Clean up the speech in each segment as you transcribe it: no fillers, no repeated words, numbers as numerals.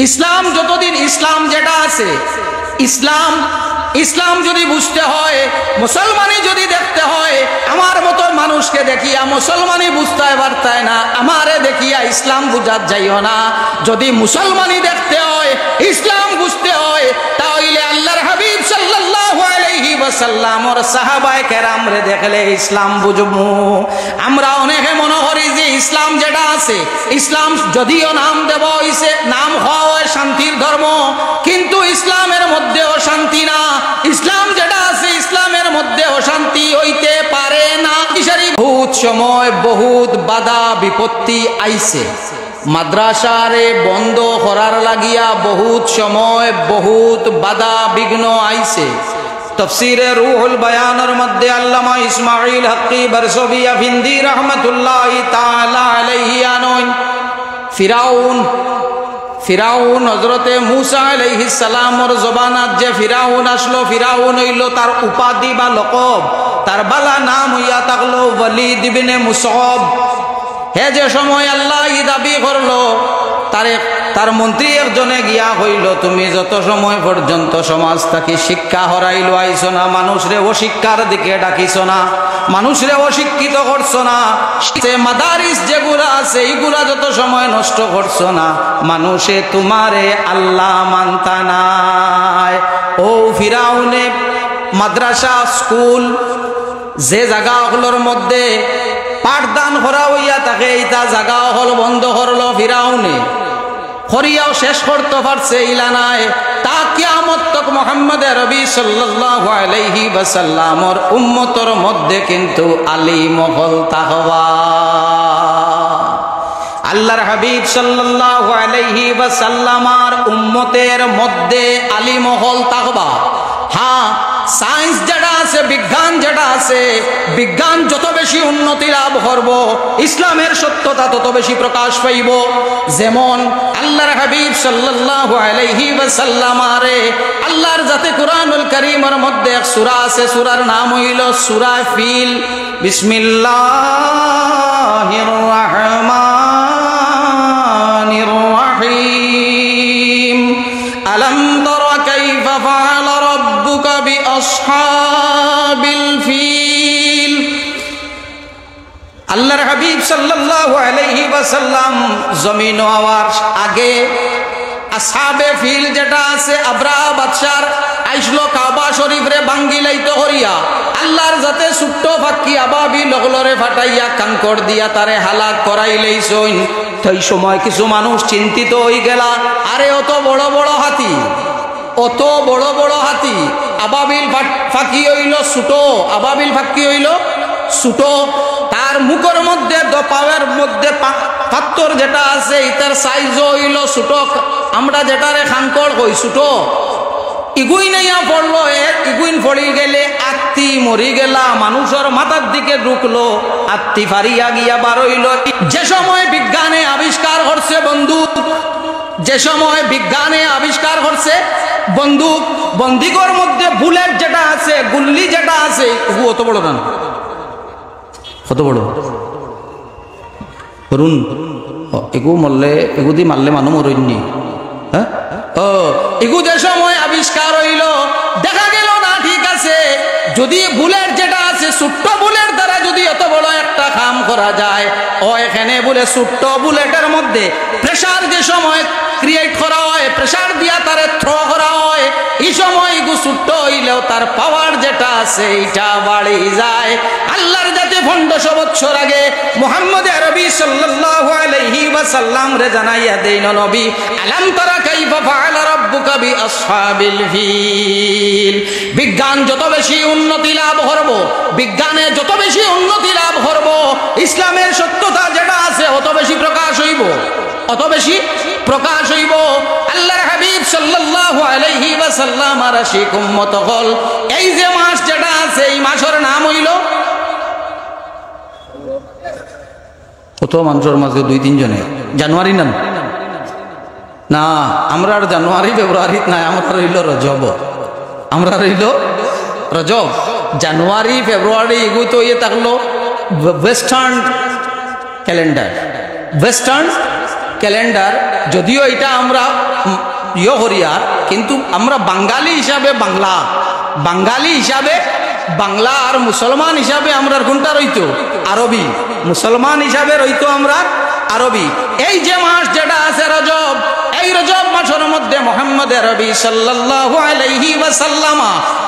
ইসলাম যতদিন ইসলাম যেটা আছে, ইসলাম ইসলাম যদি বুঝতে হয়, মুসলমানি যদি দেখতে হয়, আমার মতো মানুষকে দেখিয়া মুসলমানি বুঝতে পারতায় না, আমারে দেখিয়া ইসলাম বুঝাত যাইও না। যদি মুসলমানি দেখতে হয়, ইসলাম বুঝতে হয়, তাহলে আল্লাহর হাবিব সাল্লাল্লাহু আলাইহি ওয়াসাল্লাম ওর সাহাবায়ে কেরামরে দেখলে ইসলাম বুঝবো। আমরা অনেকে মনে করি যে ইসলাম যেটা আছে, ইসলাম যদিও নাম দেব হইছে, নাম হয় শান্তির ধর্ম, কিন্তু ইসলামের মধ্যেও শান্তি না। ইসলাম যেটা আছে, ইসলামের মধ্যে অশান্তি হইতে পারে না। বহুত সময় বহুত বাধা বিপত্তি আইছে, মাদ্রাসারে বন্ধ করার লাগিয়া বহুত সময় বহুত বাধা বিঘ্ন আইছে। তফসিরে রুহুল বয়ানের মধ্যে আল্লামা ইসমাইল হক্কি বরসবি আফিন্দি রহমতুল্লাহি তাআলা আলাইহি আনন ফিরাউন হযরতে মুসা আলাইহিস সালামর জবানাত যে ফিরাউন আসলো, ফিরাউন হইল তার উপাধি বা লকব, তার বালা নাম হইয়া থাকলো ওয়ালিদ ইবনে মুসআব। হে যে সময় আল্লাহ দাবি করলো, তার মন্ত্রী একজনে গিয়া হইল, তুমি যত সময় পর্যন্ত সমাজ থাকি শিক্ষা হরাইলো আইছো না, মানুষরে অশিক্ষার দিকে ডাকিছো না, মানুষরে অশিক্ষিত করছো না, সে মাদারিস যেগুলা আছে এইগুলা যত সময় নষ্ট করছো না, মানুষে তোমারে আল্লাহ মানতা নাই। ও ফিরাউনে মাদ্রাসা স্কুল যে জায়গাগুলোর মধ্যে পাঠদান করা হইয়া থাকে, এইটা জায়গা হল বন্ধ করলো ফিরাউনে, করিয়াও শেষ করতে পারছে ইলা নাই। তা কিয়ামত তক মুহাম্মদ রবি সাল্লাল্লাহু আলাইহি ওয়াসাল্লামর উম্মতর মধ্যে কিন্তু আলিম হল তাকওয়া। আল্লাহর হাবিব সাল্লাল্লাহু আলাইহি ওয়াসাল্লামার উম্মতের মধ্যে আলিম হল তাকওয়া। হ্যাঁ, সায়েন্স যেটা আছে, বিজ্ঞান যেটা আছে, বিজ্ঞান যত বেশি উন্নতি লাভ করব, ইসলামের সত্যতা তত বেশি প্রকাশ পাইব। যেমন আল্লাহর হাবিব সাল্লাল্লাহু আলাইহি ওয়াসাল্লামারে আল্লাহর জাতে কুরআনুল কারীমের মধ্যে এক সূরা আছে, সূরার নাম হইল সূরা ফিল। বিসমিল্লাহির রাহমানির রহিম। আলাম তারা কাইফা ফাআলা রাব্বুকা বিআসহাবিল ফিল। আল্লাহর হাবিব সাল্লাল্লাহু আলাইহি ওয়াসাল্লাম জমিন হওয়ার আগে আসহাবে ফিল যেটা আছে, আবরাহা বাদশার আইসলো কাবা শরীফরে ভাঙ্গি লাইতে করিয়া, আল্লাহর যাতে ছোট্ট ফাঁকি আবাবি লগলরে ফাটাইয়া কাঙ্কড় দিয়া তারে হালাক করাই লইছইন। সেই সময় কিছু মানুষ চিন্তিত হয়ে গেলা, আরে অত বড় বড় হাতি, অত বড় বড় হাতি, আবাবিল ফাঁকি হইল ছোটো, আবাবিল ফাঁকি হইল ছোটো, তার মুখের মধ্যে পাওয়ার মধ্যে পাত্তর যেটা আছে এটার সাইজও হইল ছোটো, আমরা যেটারে খাঙ্কড় কই ছোটো, ইগুই নাইয়া পড়লো, ইগুইন পড়ি গেলে আত্মি মরি গেলা, মানুষের মাথার দিকে ঢুকলো, আত্মি ফারিয়া গিয়া বার হইল। যে সময় বিজ্ঞানে আবিষ্কার করছে বন্দুক, যে সময় বিজ্ঞানে আবিষ্কার করছে বন্দুক, বন্দুকের মধ্যে বুলেট যেটা আছে, গুল্লি যেটা আছে, ও অত বড় না, কত বড় করুন, এগু মরলে এগু দি মারলে মানুষ মরইনি। হ্যাঁ, ও এগু যে সময় আবিষ্কার হইল, দেখা গেল না ঠিক আছে, যদি বুলেট যেটা আছে ছোট্ট বুলেট দ্বারা যদি এত বড় একটা কাম করা যায়, ও এখানে বলে ছোট্ট বুলেটের মধ্যে প্রেসার যে সময় ক্রিয়েট করা হয়, প্রেসার দিয়া তারে থ্রো করা হয়, এই সময় এগু ছোট্ট হইলেও তার পাওয়ার যেটা আছে এইটা বাড়ি যায়। আল্লাহর জাতে 1500 বছর আগে মুহাম্মদ আরবি সাল্লাল্লাহু আলাইহি ওয়াসাল্লাম রে জানাইয়া দেন নবী, আলাম তারা কাইফা ফাআলা রাব্বুকা বিআসহাবিল ফিল। বিজ্ঞান যত বেশি উন্নতি লাভ করব, বিজ্ঞানে যত বেশি উন্নতি লাভ করব, ইসলামের সত্যতা যেটা আছে অত বেশি প্রকাশ হইব, অত বেশি প্রকাশ হইব। আল্লাহর হাবিব সাল্লাল্লাহু আলাইহি ওয়াসাল্লাম আর আশিক উম্মত হল, এই যে মাস যেটা আছে এই মাসের নাম হইল, কত মানুষের মাঝে 2-3 জনে জানুয়ারি না, না আমরা আর জানুয়ারি ফেব্রুয়ারি নাই, আমরা রইল রজব, আমরা রইল রজব। জানুয়ারি ফেব্রুয়ারি এগুলো তো ইয়ে থাকলো ওয়েস্টার্ন ক্যালেন্ডার, ওয়েস্টার্ন ক্যালেন্ডার, যদিও এটা আমরা হরিয়ার, কিন্তু আমরা বাঙালি হিসাবে বাঙালি হিসাবে বাংলা, আর মুসলমান হিসাবে আমরা কোনটা রইতো? আরবি। মুসলমান হিসাবে রইতো আমরা আরবি। এই যে মাস যেটা আছে রজব, এই রজব মাসের মধ্যে মুহাম্মদ আরবি সাল্লাল্লাহু আলাইহি ওয়াসাল্লাম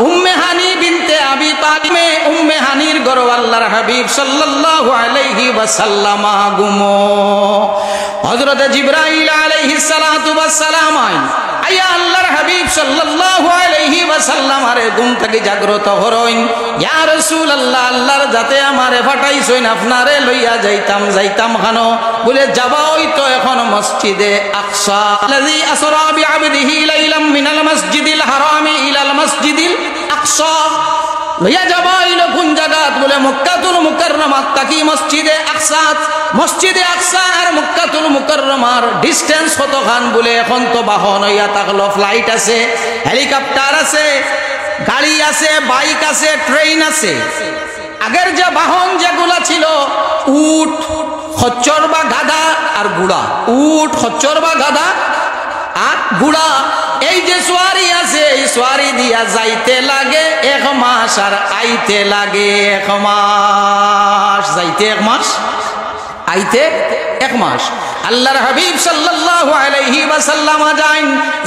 উম্মে হানি বিনতে আবি তালিব, উম্মে হানির ঘরে আল্লাহর হাবিব সাল্লাল্লাহু আলাইহি ওয়াসাল্লাম গুমো। হযরত জিবরাইল আলাইহিস সালাতু ওয়াস সালাম আইয়া আল্লাহর হাবিব সাল্লাল্লাহু আলাইহি ওয়াসাল্লাম আরে ঘুম থেকে জাগ্রত হরইন, ইয়া রাসূলুল্লাহ, আল্লাহর যাতে আমারে ফাটাইছইন, আপনারে লইয়া যাইতাম খানো। বলে যাবাই তো এখন মসজিদে আকসা, আল্লাযী আসরা বিআবদিহি লাইলাম মিনাল মসজিদিল হারামি ইলাল মসজিদিল আকসা। লইয়া যাবাইল কোন জায়গাত? বলে মক্কাতুল মুকাররমাত তাকি মসজিদে আকসা। মসজিদে আকসা আর মক্কাতুল মুকাররমার ডিস্টেন্স কতখান? বলে এখন তো বাহন হইয়া থাকলো, ফ্লাইট আছে, হেলিকপ্টার আছে, গাড়ি আছে, বাইক আছে, ট্রেন আছে। আগের যে বাহন যেগুলা ছিল উট, খচ্চর বা গাধা আর ঘোড়া, উট, খচ্চর বা গাধা আর ঘোড়া, এই যে সোয়ারি আছে, এই সোয়ারি দিয়া যাইতে লাগে 1 মাস আর আইতে লাগে 1 মাস। যাইতে 1 মাস, আইতে 1 মাস। আল্লাহর হাবিব সাল্লাল্লাহু আলাইহি ওয়াসাল্লাম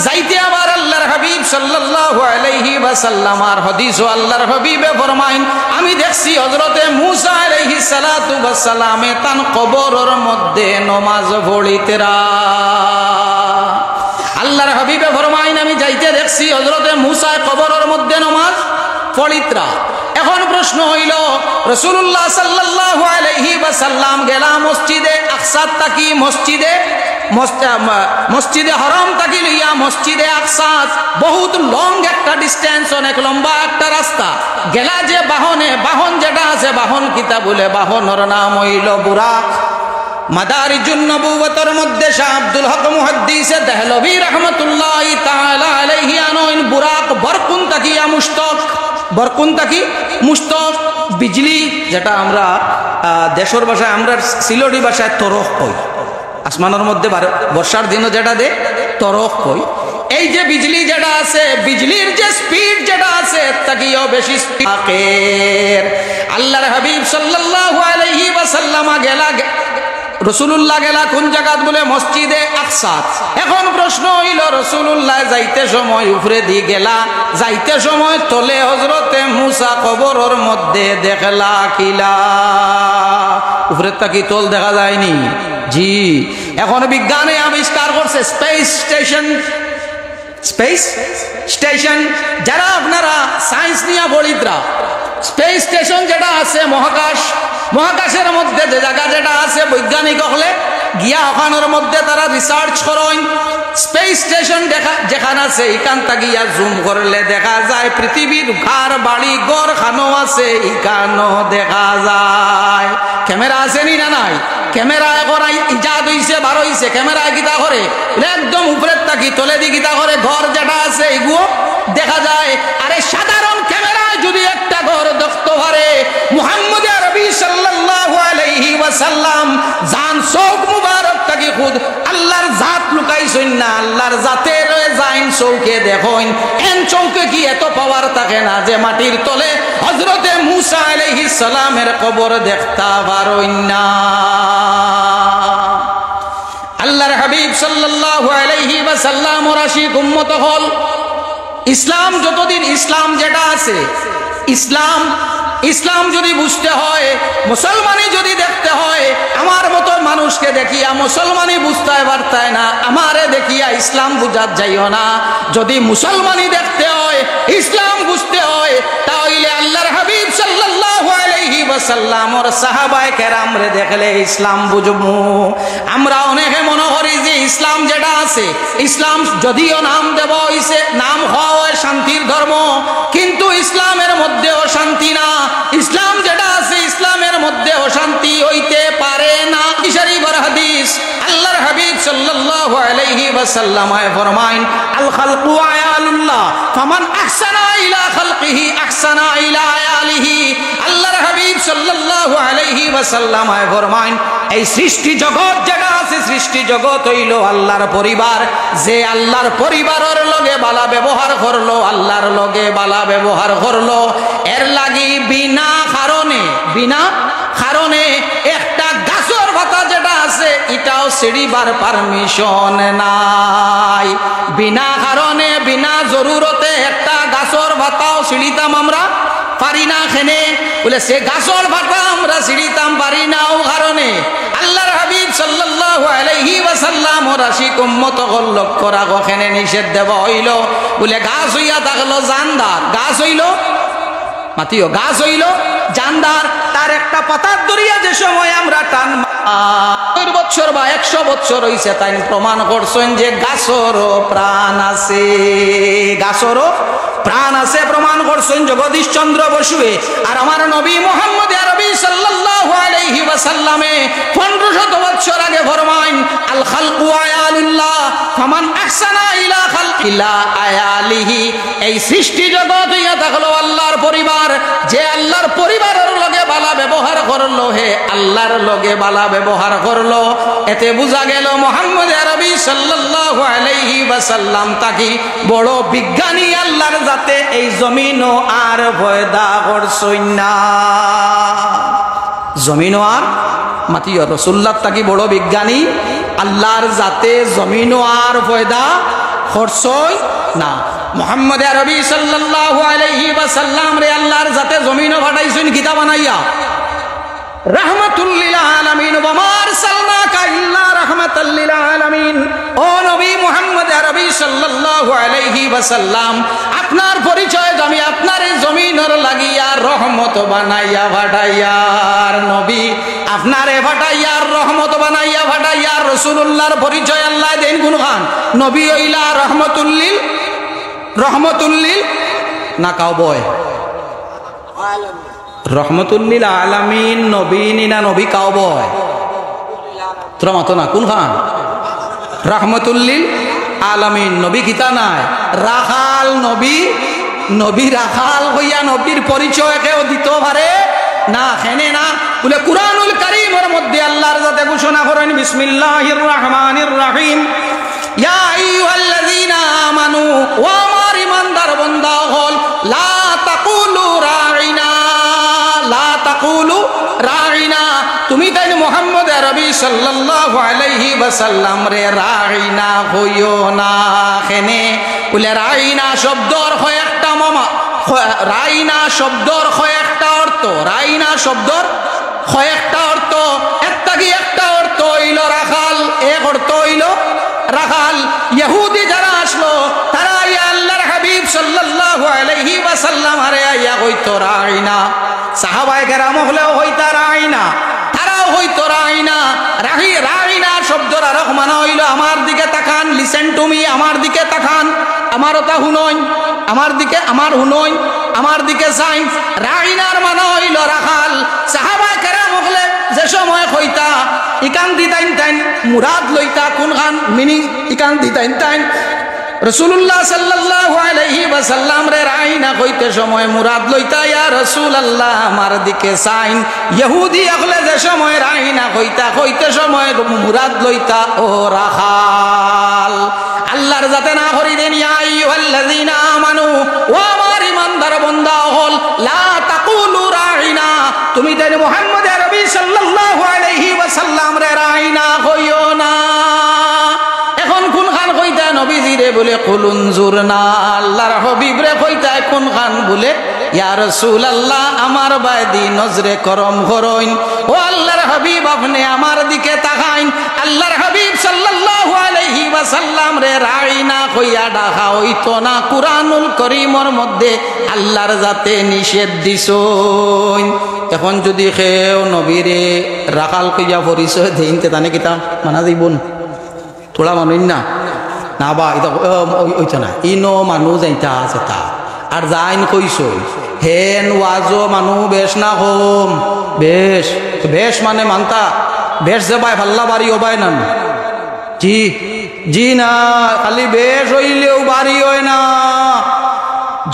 যাইতে আবার আল্লাহর হাবিব সাল্লাল্লাহু আলাইহি ওয়াসাল্লাম আর হাদিস ও আল্লাহর হাবিবে ফরমাইন, আমি দেখছি হযরতে মূসা আলাইহিস সালাতু ওয়াস সালামে তান কবরের মধ্যে নামাজ পড়িতেরা। আল্লাহর হাবিবে ফরমাইন, আমি যাইতে দেখছি হযরতে মূসা কবরের মধ্যে নামাজ পড়িতরা। এখন প্রশ্ন হইল, রাসূলুল্লাহ সাল্লাল্লাহু আলাইহি ওয়াসাল্লাম গেলা মসজিদে আকসা তাকি মসজিদে হারাম তাকি লইয়া মসজিদে আকসা, বহুত লং একটা ডিস্টেন্স, অনেক লম্বা একটা রাস্তা। গেলা যে বাহনে, বাহন যেটা আছে, বাহন কিতা বলে? বাহনের নাম হইল বুরাক। মাদারিজুন নবুওয়াতের মধ্যে শাহ আব্দুল হক মুহাদ্দিসে দেহলভী রাহমাতুল্লাহি তাআলা আলাইহি আনইন বুরাক বরকুন তাকিয়া মুশতাক, বরকুন তাকি মুশতাক। বিজলি যেটা আমরা দেশের ভাষায়, আমরা সিলেটি ভাষায় তরফ কই, আসমানের মধ্যে বর্ষার দিনও যেটা দে তরফ কই। এই যে বিজলি যেটা আছে, বিজলির যে স্পিড যেটা আছে তাকিও বেশি স্পিড। আল্লাহর হাবিব সাল্লাল্লাহু আলাইহি ওয়াসাল্লাম গেলা, রাসূলুল্লাহ গেলা কোন জায়গা? বলে মসজিদে আকসা। এখন প্রশ্ন হইল, রাসূলুল্লাহ যাইতে সময় উপরে দি গেলা, যাইতে সময় তলে হযরতে মূসা কবরের মধ্যে দেখলা কিলা? উপরে তাকি তল দেখা যায়নি। জি, এখন বিজ্ঞানে আবিষ্কার করছে স্পেস স্টেশন। স্পেস স্টেশন যারা আপনারা সায়েন্স নিয়ে পড়িতরা, স্পেস স্টেশন যেটা আছে মহাকাশ, মহাকাশের মধ্যে যে জায়গা যেটা আছে, বৈজ্ঞানিক হলে গিয়া ওখানের মধ্যে তারা রিসার্চ করেন। স্পেস স্টেশন যেখানে আছে, এখানটা গিয়া জুম করলে দেখা যায় পৃথিবীর ঘর বাড়ি গড় খানো আছে, এখানেও দেখা যায়। ক্যামেরা আছে নি না নাই? ক্যামেরা এখন ইজাদ হইছে, বার হইছে, ক্যামেরা গীতা করে একদম উপরের তাকি তলে দি গীতা করে ঘর যেটা আছে এগুলো দেখা যায়। আরে সাধারণ ক্যামেরায় যদি একটা ঘর দেখতে পারে, মুহাম্মদ আরবি সাল্লাল্লাহু আলাইহি ওয়াসাল্লাম জান চৌক মুবারক তাকি খুদ আল্লাহর জাত লুকাইছেন না, আল্লাহর জাতের জাইন চৌকে দেখেন। এন চৌকে কি এত পাওয়ার থাকে না যে মাটির তলে হযরতে মূসা আলাইহিস সালামের কবর দেখতে পারেন না? আল্লাহর হাবিব সাল্লাল্লাহু আলাইহি ওয়াসাল্লাম ওর আশিক উম্মত হল। ইসলাম যতদিন, ইসলাম যেটা আছে, ইসলাম যদি বুঝতে হয়, মুসলমানি যদি দেখতে হয়, আমার মতো মানুষকে দেখিয়া মুসলমানি বুঝতে পারতায় না, আমারে দেখিয়া ইসলাম বুঝাত যাইও না। যদি মুসলমানি দেখতে হয়, ইসলাম বুঝতে হয়, তাহলে আল্লাহর হাবিব সাল্লাল্লাহু আলাইহি ওয়াসাল্লাম ওর সাহাবায়ে কেরামরে দেখলে ইসলাম বুঝবো। আমরা অনেকে মনে করি যে ইসলাম যেটা আছে, ইসলাম যদিও নাম দেব হইছে, নাম হয় শান্তির ধর্ম, কিন্তু ইসলামের মধ্যেও শান্তি না। ইসলাম যেটা আছে, ইসলামের মধ্যেও শান্তি হইতে পারে না। শরীফের হাদিস, আল্লাহর হাবিব সাল্লাল্লাহু আলাইহি ওয়াসাল্লাম ফরমাইন, আল খালকু আয়ালুল্লাহ ফামান আহসানা ইলা খালকিহি আহসানা ইলা আয়ালিহি। আল্লাহ আল্লাহর হাবিব সাল্লাল্লাহু আলাইহি ওয়াসাল্লাম ফরমাইন, এই সৃষ্টি জগৎ যেটা আছে, সৃষ্টি জগৎ হইল আল্লাহর পরিবার। যে আল্লাহর পরিবারের লগে বালা ব্যবহার করলো, আল্লাহর লগে বালা ব্যবহার করলো, এর লাগি বিনা কারণে একটা গাছর পাতা যেটা আছে এটাও ছিড়িবার পারমিশন নাই। বিনা কারণে বিনা জরুরতে একটা গাছর পাতাও ছিড়িতাম আমরা পারি না। খেনে বলে সে গাছর পাতা আমরা ছিড়িতাম পারি না, ও কারণে আল্লাহর হাবিব সাল্লাল্লাহু আলাইহি ওয়াসাল্লাম রাশিক উম্মত লক্ষ্য রাখো, খেনে নিষেধ দেওয়া হইল। বলে গাছ হইয়া থাকলো জানদার, গাছ হইল মাতিও, গাছ হইল জানদার, তার একটা পাতার দরিয়া যে সময় আমরা টান 2 বছর বা 100 বছর হইছে, তাই প্রমাণ করছেন যে গাছরও প্রাণ আছে, গাছরও প্রাণ আছে, প্রমাণ করছেন জগদীশ চন্দ্র বসুয়ে। আর আমার নবী মুহাম্মদ আরবি সাল্লাল্লাহু আলাইহি ওয়াসাল্লামে 1500 বছর আগে ফরমাইন, আল খালকু আয়ালুল্লাহ ফামান আহসানা ইলা খালকিলা আয়ালিহি। এই সৃষ্টি জগৎ হইয়া থাকলো আল্লাহর পরিবার, যে আল্লাহর পরিবারের লগে বালা ব্যবহার করলো, হে আল্লাহর লগে বালা ব্যবহার করলো। এতে বোঝা গেল মুহাম্মদ আরবি সাল্লাল্লাহু আলাইহি ওয়াসাল্লাম তাকি বড় বিজ্ঞানী আল্লাহর যাতে এই জমিনও আর পয়দা করছই না, জমিনও আর মাতিও রাসূলুল্লাহ তাকি বড় বিজ্ঞানী আল্লাহর যাতে জমিনও আর পয়দা করছই না। মুহাম্মদ আরবি সাল্লাল্লাহু আলাইহি ওয়াসাল্লাম রে আল্লাহর যাতে জমিনও ফাটাইছেন কিতাব বানাইয়া রাহমাতুল লিল আলামিন, ওয়া মা আরসালনাকা ইল্লা রাহমাতাল লিল আলামিন। ও নবী মুহাম্মদ আরবি সাল্লাল্লাহু আলাইহি ওয়াসাল্লাম, আপনার পরিচয় আমি আপনার এই জমিনের লাগিয়া রহমত বানাইয়া ফাটাইয়ার নবী, আপনারে ফাটাইয়ার রহমত বানাইয়া ফাটাইয়ার রাসূলুল্লাহর পরিচয় আল্লাহ দেন কোন খান? নবী হইলা রহমতুল লিল না কাও বয় রহমতুল্লিল আলামিন, নবী না নবী কাও বয় তোরা মাতো না কোন খান? রহমতুল্লিল আলামিন, নবী কিতা নাই রাখাল, নবী রাখাল হইয়া নবীর পরিচয় কেউ দিতে পারে না, খেনে না। বলে কুরআনুল কারীমের মধ্যে আল্লাহর যাতে ঘোষণা করেন, বিসমিল্লাহির রহমানির রহিম, ইয়া আইয়ুহাল্লাযীনা আমানু, ও আমার ঈমানদার বান্দা হল, লা তাকুলু রাইনা, লা তাকুলু রাইনা, তুমি তাই মুহাম্মদ আরবি সাল্লাল্লাহু আলাইহি ওয়াসাল্লাম রে রাইনা হইও না। খেনে বলে রাইনা শব্দর হয় একটা মামা, রাইনা শব্দর হয় একটা অর্থ, রাইনা শব্দর হয় একটা অর্থ, একটা অর্থ হইল রাখাল, এক অর্থ হইল রাখাল। ইহুদি যারা আসলো তারা আল্লাহর হাবিব সাল্লাল্লাহু আলাইহি ওয়াসাল্লাম আরে আইয়া কইতো রাইনা, সাহাবায়ে কেরাম হলেও হইতা রাইনা, তারাও হইতো রাইনা। রাইনা শব্দর আরো মানে হইল আমার দিকে তাকান, লিসেন টু মি, আমার দিকে তাকান, আমার ওটা হুনইন, আমার দিকে আমার হুনইন, আমার দিকে চাই। রাইনার মানে হইল রাখাল। সাহাবায়ে কেরাম হলে যে সময় কইতা ইকান দিতাইন তাইন মুরাদ লইতা কোন খান মিনিং ইকান দিতাইন তাইন রাসূলুল্লাহ সাল্লাল্লাহু আলাইহি ওয়াসাল্লাম রে রাইনা কইতে সময় মুরাদ লইতা ইয়া রাসূলুল্লাহ আমার দিকে চাইন। ইহুদি হলে যে সময় রাইনা কইতে সময় মুরাদ লইতা ও রাখাল। আল্লাহর যাতে না করি দেন, ইয়া আইয়ুহাল্লাযীনা আমানু, ও আমার ঈমানদার বান্দা হল, লা তাকুলু রাইনা, তুমি দেন মুহাম্মদ আরবি সাল্লাল্লাহু আলাইহি ওয়াসাল্লাম রে রাইনা কইও না। এখন কোন খান কইতা নবীজিরে বলে কুলুন জুরনা, আল্লাহর হাবিব রে কইতা কোন খান বলে ইয়া রাসূলুল্লাহ আমার বাদি নজরে করম করইন, ও আল্লাহর হাবিব আপনি আমার দিকে তাকাইন। আল্লাহর হাবিব সাল্লাল্লাহু আলাইহি ওয়াসাল্লাম রে রাইনা কইয়া ডাকা হইতো না, কুরআনুল কারীমের মধ্যে আল্লাহর যাতে নিষেধ দিছইন। এখন যদি কেউ নবীরে রাখাল কইয়া পরিচয় দেইনতে তানে কিতা মানা যাইবন? তোলা মানুষ না না বা এটা ওইটা না, ইনো মানুষ যাইতা আছে তা আর যাইন কইসই হেন ওয়াজো মানুষ বেশ না হোম বেশ বেশ মানে মানতা বেশ যে বাই ভাল্লা বাড়ি ও বাই নান জি না, খালি বেশ হইলেও বাড়ি হয় না,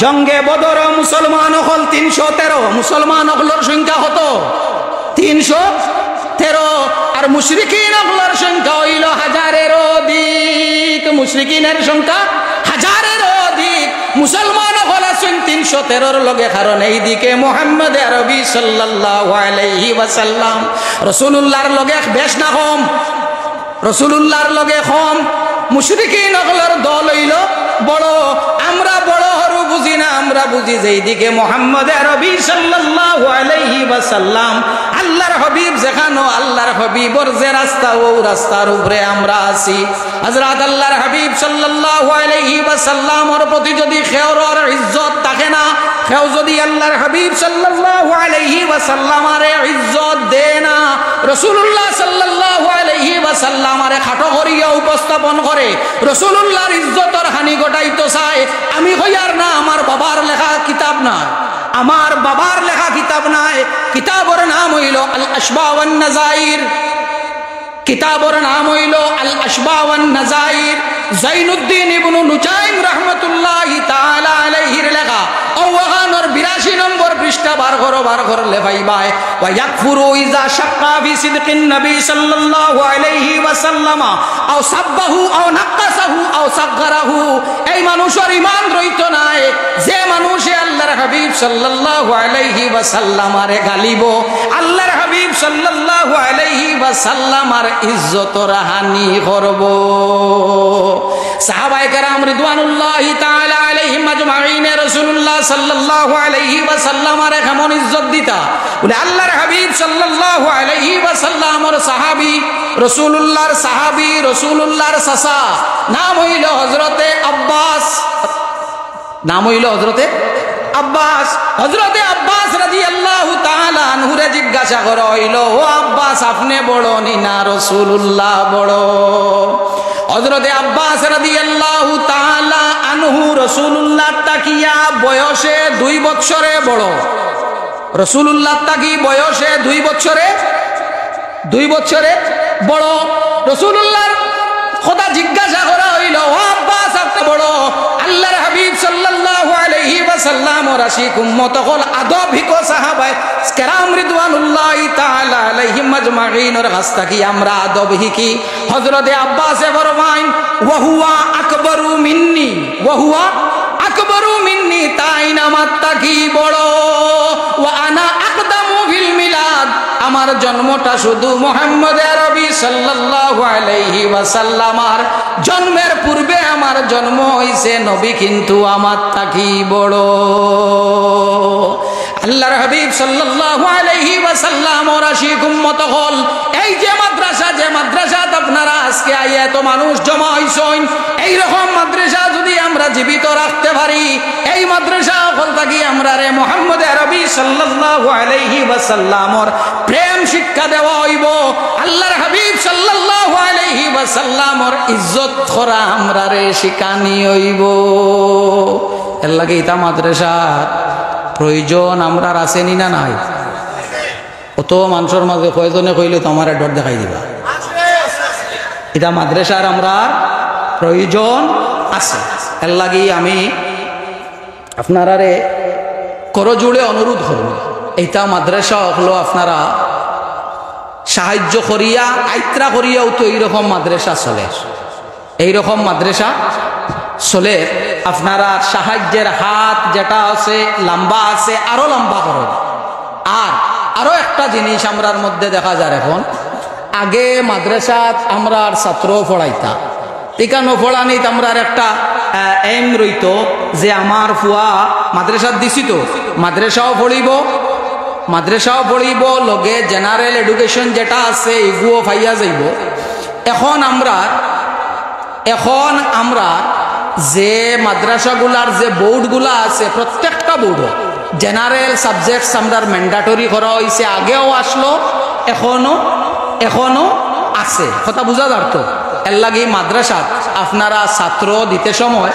জঙ্গে বদর মুসলমান হল 313, মুসলমান হলর সংখ্যা কত? 313। আর মুশরিকিন হলর সংখ্যা হইল হাজারের অধিক, মুশরিকিনের সংখ্যা হাজারের অধিক। মুসলমান হল আছেন 313 লগে, কারণ এইদিকে মুহাম্মদ আরবি সাল্লাল্লাহু আলাইহি ওয়াসাল্লাম রাসূলুল্লাহর লগে বেশ না কম, রাসূলুল্লাহর লগে কম। মুশরিকিন হলর দল হইল বড়। আমরা বড় হরু বুঝি না, আমরা বুঝি যে এইদিকে মুহাম্মদ আরবি সাল্লাল্লাহু আলাইহি ওয়াসাল্লাম আল্লাহর হাবিব যেখানো, আল্লাহর হাবিবর যে রাস্তা ও রাস্তার উপরে আমরা আছি। হযরত আল্লাহর হাবিব সাল্লাল্লাহু আলাইহি ওয়াসাল্লামর প্রতি যদি খেওর ইজ্জত থাকে না, কেউ যদি আল্লাহর হাবিব সাল্লাল্লাহু আলাইহি ওয়াসাল্লামারে ইজ্জত দেয় না, রাসূলুল্লাহ সাল্লাল্লাহু আলাইহি ওয়াসাল্লামারে খাটো করিয়া উপস্থাপন করে, রাসূলুল্লাহর ইজ্জতর হানি ঘটাইতে চায়, আমি কইয়ার না আমার বাবার লেখা কিতাব নাই, আমার বাবার লেখা কিতাব নাই। কিতাবর নাম হইল আল আশবা ওয়ান নাজাইর, কিতাবর নাম হইল আল আশবা ওয়ান নাজাইর। জাইনুদ্দিন ইবনু নুজাইম রাহমাতুল্লাহি তাআলা আলাইহির লেখা। ওয়াহানর 82 নম্বর পৃষ্ঠা বার করো লেভাইবাই। ওয়া ইয়াকফুরু ইযা শাক্কা ফি সিদকিন নবী সাল্লাল্লাহু আলাইহি ওয়াসাল্লাম আও সাব্বাহু আও নাক্কাসাহু আও সাগগারাহু। এই মানুষের ঈমান রইতো নাই যে মানুষে আল্লাহর হাবিব সাল্লাল্লাহু আলাইহি ওয়াসাল্লামারে গালিব, আল্লাহর হাবিব সাল্লাল্লাহু আলাইহি ওয়াসাল্লামার ইজ্জতর হানি করব। সাহাবায়ে কেরাম রিদওয়ানুল্লাহি তাআলা আলাইহিম আজমাইন রাসূলুল্লাহ সাল্লাল্লাহু আলাইহি ওয়াসাল্লামার কেমন ইজ্জত দিতা বলে আল্লাহর হাবিব সাল্লাল্লাহু আলাইহি ওয়াসাল্লামর সাহাবী, রাসূলুল্লাহর সাহাবী, রাসূলুল্লাহর চাচা নাম হইল হযরতে আব্বাস, নাম হইল হযরতে আব্বাস। হযরতে আব্বাস রাদিয়াল্লাহু তাআলা আনহুরে জিজ্ঞাসা করা হইল, ও আব্বাস আপনি বড় না রাসূলুল্লাহ বড়? হযরতে আব্বাস রাদিয়াল্লাহু তাআলা আনহু রাসূলুল্লাহ তাকিয়া বয়সে 2 বছরে বড়, রাসূলুল্লাহ তাকি বয়সে 2 বছরে বড়। রাসূলুল্লাহর কথা জিজ্ঞাসা করা হইল, ও আব্বাস আপনি বড়? আল্লাহর হাবিব সাল্লাল্লাহু আলাইহি ওয়াসাল্লাম ওর আশিক উম্মত হল আদব হিকো সাহাবায়ে কেরাম রিদওয়ানুল্লাহি তাআলা আলাইহিম আজমাইন ওর কাছ থেকে আমরা আদব হিকি। হযরতে আব্বাসে ফরমাইন, ওয়া হুয়া আকবারু মিন্নি, ওয়া হুয়া আকবারু মিন্নি, তাই নামাত তাকি বড়। ওয়া আনা আকদামু ফিল মিলাদ, আমার জন্মটা শুধু মুহাম্মদ আরবি সাল্লাল্লাহু আলাইহি ওয়াসাল্লামার জন্মের পূর্বে আমার জন্ম হইছে, নবী কিন্তু আমার তাকি বড়। আল্লাহর হাবিব সাল্লাল্লাহু আলাইহি ওয়াসাল্লাম ওর আশিক উম্মত হল এই যে মাদ্রাসা, যে মাদ্রাসাত আপনারা আজকে আইয়া এত মানুষ জমা হইছেন, এই রকম মাদ্রাসা যদি আমরা জীবিত রাখতে পারি, এই মাদ্রাসা হল থাকি আমরা রে মুহাম্মদ আরবি সাল্লাল্লাহু আলাইহি ওয়াসাল্লামর প্রেম শিক্ষা দেওয়া হইব, আল্লাহর হাবিব সাল্লাল্লাহু আলাইহি ওয়াসাল্লামর ইজ্জত করা আমরা রে শিখানি হইব। এর লাগে ইতা মাদ্রাসা প্রয়োজন আমরা আসেনি না নাই? কত মানুষের মাঝে কয়জনে কইলে তো আমার ডর দেখাই দিবা, এটা মাদ্রাসার আমরা প্রয়োজন আছে। এর লাগি আমি আপনারা করজোড়ে অনুরোধ করব, এইটা মাদ্রাসা হলো আপনারা সাহায্য করিয়া আইত্রা করিয়াও তো এইরকম মাদ্রাসা চলে, এইরকম মাদ্রাসা চলে। আপনারা সাহায্যের হাত যেটা আছে লম্বা আছে, আরো লম্বা করো। আর আরো একটা জিনিস আমরার মধ্যে দেখা যায়, এখন আগে মাদ্রাসাত আমরা ছাত্র পড়াইতা, টিকা নপড়ানিত আমরা একটা এম রইত যে আমার ফুয়া মাদ্রাসাত দিছি তো মাদ্রাসাও পড়িব, লগে জেনারেল এডুকেশন যেটা আছে এগুলো পাইয়া যাইব। এখন আমরা যে মাদ্রাসাগুলার যে বোর্ডগুলা আছে, প্রত্যেকটা বোর্ড জেনারেল সাবজেক্টস আমরা ম্যান্ডেটরি করা হয়েছে, আগেও আসলো এখনো আছে, কথা বুঝা যাত। এর লাগি মাদ্রাসাত আপনারা ছাত্র দিতে সময়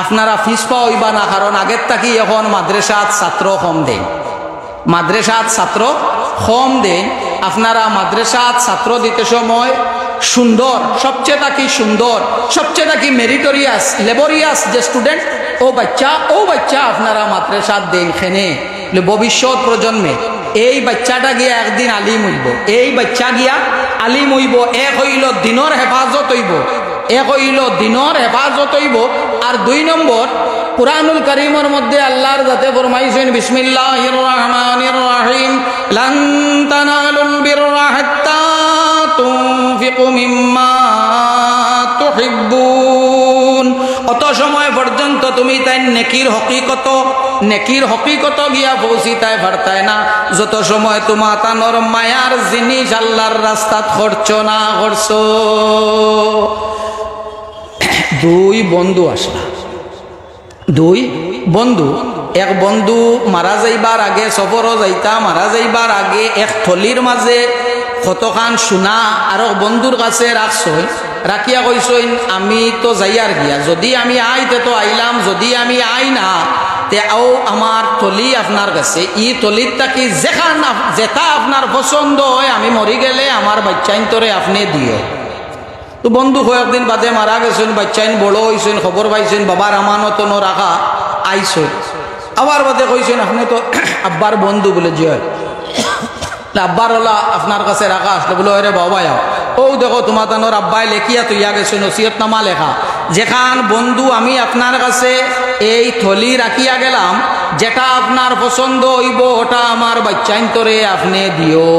আপনারা ফিস পাওয়া হইবা না, কারণ আগের থাকি এখন মাদ্রাসাত ছাত্র কম দেন, আপনারা মাদ্রাসাত ছাত্র দিতে সময় সুন্দর, সবচেয়ে থাকি সুন্দর, সবচেয়ে থাকি মেরিটোরিয়াস লেবোরিয়াস যে স্টুডেন্ট ও বাচ্চা আপনারা মাদ্রাসাত দেন খেনে ভবিষ্যৎ প্রজন্মে এই বাচ্চাটা গিয়া একদিন আলিম হইব, এই বাচ্চা গিয়া আলিম হইব। এক হইল দিনের হেফাজত হইব, এক হইল দিনের হেফাজত হইব। আর 2 নম্বর কুরআনুল কারীমের মধ্যে আল্লাহর যাতে ফরমাইছেন বিসমিল্লাহির রহমানির রহিম লান তানালুল বিররা হাত্তা তুনফিকু মিম্মা তুহিব্বুন। অত সময় পর্যন্ত তুমি তাই নেকির হকিকত গিয়া পৌঁছিতাই পারতাই না যত সময় তোমার তানোর মায়ার জিনিস আল্লাহর রাস্তাত খরচ না করছো। 2 বন্ধু আসলা, 2 বন্ধু। এক বন্ধু মারা যাইবার আগে, সফরও যাইতা, মারা যাইবার আগে এক থলির মাঝে কতখান সোনা আর বন্ধুর কাছে রাখছই, রাখিয়া কইসইন আমি তো যাইয়ার গিয়া, যদি আমি আইতে তো আইলাম, যদি আমি আই না তে আও আমার থলি আপনার কাছে, ই থলির তাকি যেটা আপনার পছন্দ হয় আমি মরি গেলে আমার বাচ্চাইন তোরে আপনি দিও। তো বন্ধু কয়েকদিন বাদে মারা গেছেন, বাচ্চাইন বড় হয়েছেন, খবর পাইছেন বাবার আমানত ন রাখা আইসই। আবার বাদে কইছেন আপনি তো আব্বার বন্ধু বলে জয়, আব্বার ওলা আপনার কাছে রাখা আসলে বলে ওরে বাবা যাও, ও দেখো তোমার তানোর আব্বাই লেখিয়া তুইয়া গেছে নসিহতনামা লেখা, যেখান বন্ধু আমি আপনার কাছে এই থলি রাখিয়া গেলাম, যেটা আপনার পছন্দ হইব ওটা আমার বাচ্চাইন তোরে আপনি দিও।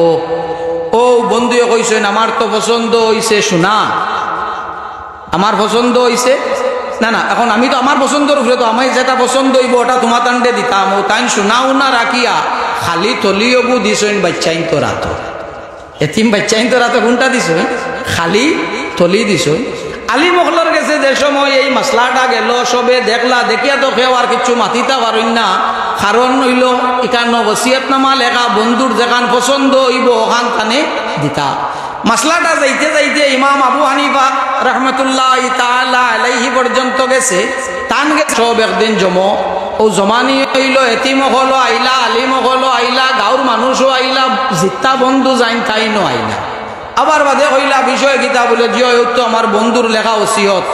ও বন্ধুয়ে কইছেন আমার তো পছন্দ হইছে সোনা, আমার পছন্দ হইছে না, এখন আমি তো আমার পছন্দের উপরে তো আমি যেটা পছন্দ হইব ওটা তোমার তান্ডে দিতাম। ও তাই সোনাও না রাখিয়া খালি থলিও দিছেন বাচ্চাইন তো রাত, এতিম বাচ্চাইন তো রাতে কোনটা দিছেন, খালি থলি দিছেন। আলী মহলার গেছে যে সময় এই মশলাটা গেল, সবে দেখলা, দেখিয়া তো কেউ আর কিছু মাতিতা পারেন না, কারণ হইল এখান ওসিয়তনামা লেখা, বন্ধুর যেখান পছন্দ হইব ওখান তানে দিতা। মশলাটা যাইতে যাইতে ইমাম আবু হানিফা রহমতুল্লাহ তাআলা আলাইহি পর্যন্ত গেছে, তান গেছে সব একদিন জমানি হইল, এতিম হলো আইলা, আলিম হলো আইলা, গাঁর মানুষও আইলা, জিত্তা বন্ধু যাইন তাইনও আইলা। আবার বাদে কইলা বিষয় কিতা বলে জিও তো আমার বন্ধুর লেখা ওসিয়ত,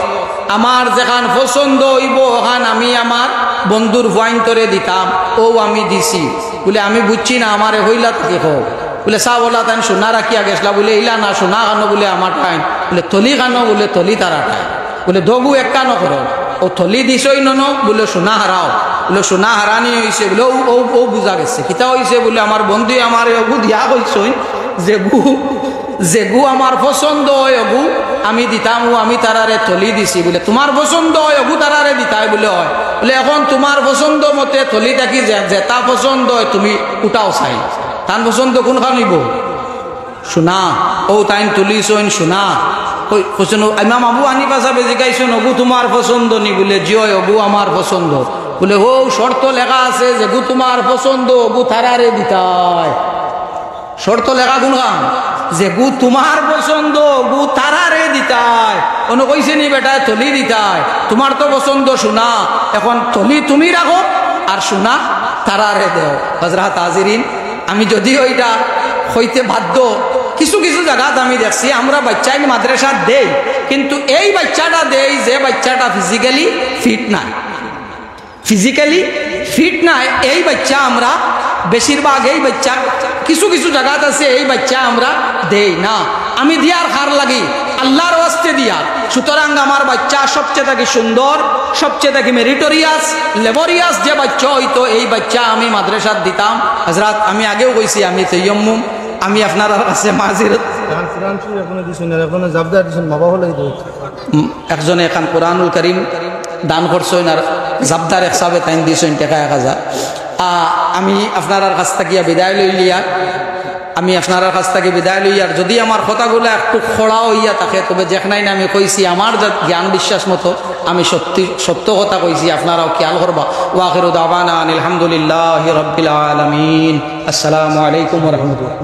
আমার যেখান পছন্দ হইব ওখান আমি আমার বন্ধুর ভয়ন্তরে দিতাম, ও আমি দিছি বলে আমি বুঝছি না আমারে হইলা থেকে হোক বলে সা বলা তাই সোনা রাখিয়া গেছলা বলে ইলা না সোনা খানো বলে আমার টাইম বলে থলি খানো বলে থলি তারা টাইম বলে দগু একটা নকর ও থলি দিছই নন বলে সোনা হারাও বলে সোনা হারানি হয়েছে বলে ও বুঝা গেছে কিতা হয়েছে বলে আমার বন্ধু আমার অগু দিয়া কইছই যেগু আমার পছন্দ হয় অগু আমি দিতাম, আমি তারারে থলি দিছি বলে তোমার পছন্দ হয় অগু তারারে দিতাই বলে হয় বলে এখন তোমার পছন্দ মতে থলি থাকি যেটা পছন্দ হয় তুমি উঠাও চাই, তার পছন্দ কোনখান হইব সোনা, ও তাইন তুলিছইন সোনা ইমাম আবু হানিফা সাহেব জিজ্ঞাসন অগু তোমার পছন্দ নি বলে জিও অগু আমার পছন্দ বলে ও শর্ত লেখা আছে যেগু তোমার পছন্দ অগু তারারে দিতাই, শর্ত লেখা কোনখান যে গু তোমার পছন্দ গু তারারে দিতাই, কোনো কইছে নি বেটা থলি দিতাই, তোমার তো পছন্দ সোনা, এখন থলি তুমি রাখো আর সোনা তারারে দেও। হযরত হাজিরিন আমি যদিও এটা হইতে বাধ্য, কিছু কিছু জায়গাত আমি দেখছি আমরা বাচ্চাই মাদ্রাসা দেই, কিন্তু এই বাচ্চাটা দেই যে বাচ্চাটা ফিজিক্যালি ফিট নাই, এই বাচ্চা আমরা বেশিরভাগ এই বাচ্চা কিছু কিছু জায়গাত আছে এই বাচ্চা আমরা দেই না, আমি দিয়ার হার লাগি আল্লাহর ওয়াস্তে দিয়ার। সুতরাং আমার বাচ্চা সবচেয়ে থাকি সুন্দর, সবচেয়ে থাকি মেরিটোরিয়াস লেবরিয়াস যে বাচ্চা হইতো এই বাচ্চা আমি মাদ্রাসাত দিতাম। হযরত আমি আগেও কইছি আমি তৈয়ম্মুম, আমি আপনার কাছে মাজিরত একজনে এখন কোরআনুল করিম দান করছেন আর জাবদার এক সাবে তাইন দিয়েছেন টাকা 1000। আমি আপনার কাছ থেকে বিদায় লইলিয়ার, যদি আমার কথাগুলো একটু খোড়া হইয়া থাকে তবে যেখানে না আমি কইছি আমার জ্ঞান বিশ্বাস মতো আমি সত্য কথা কইছি, আপনারাও খেয়াল করবা। ওয়া আখিরু দাওয়ানা আলহামদুলিল্লাহি রাব্বিল আলামিন। আসসালামু আলাইকুম ওয়া রাহমাতুল্লাহ।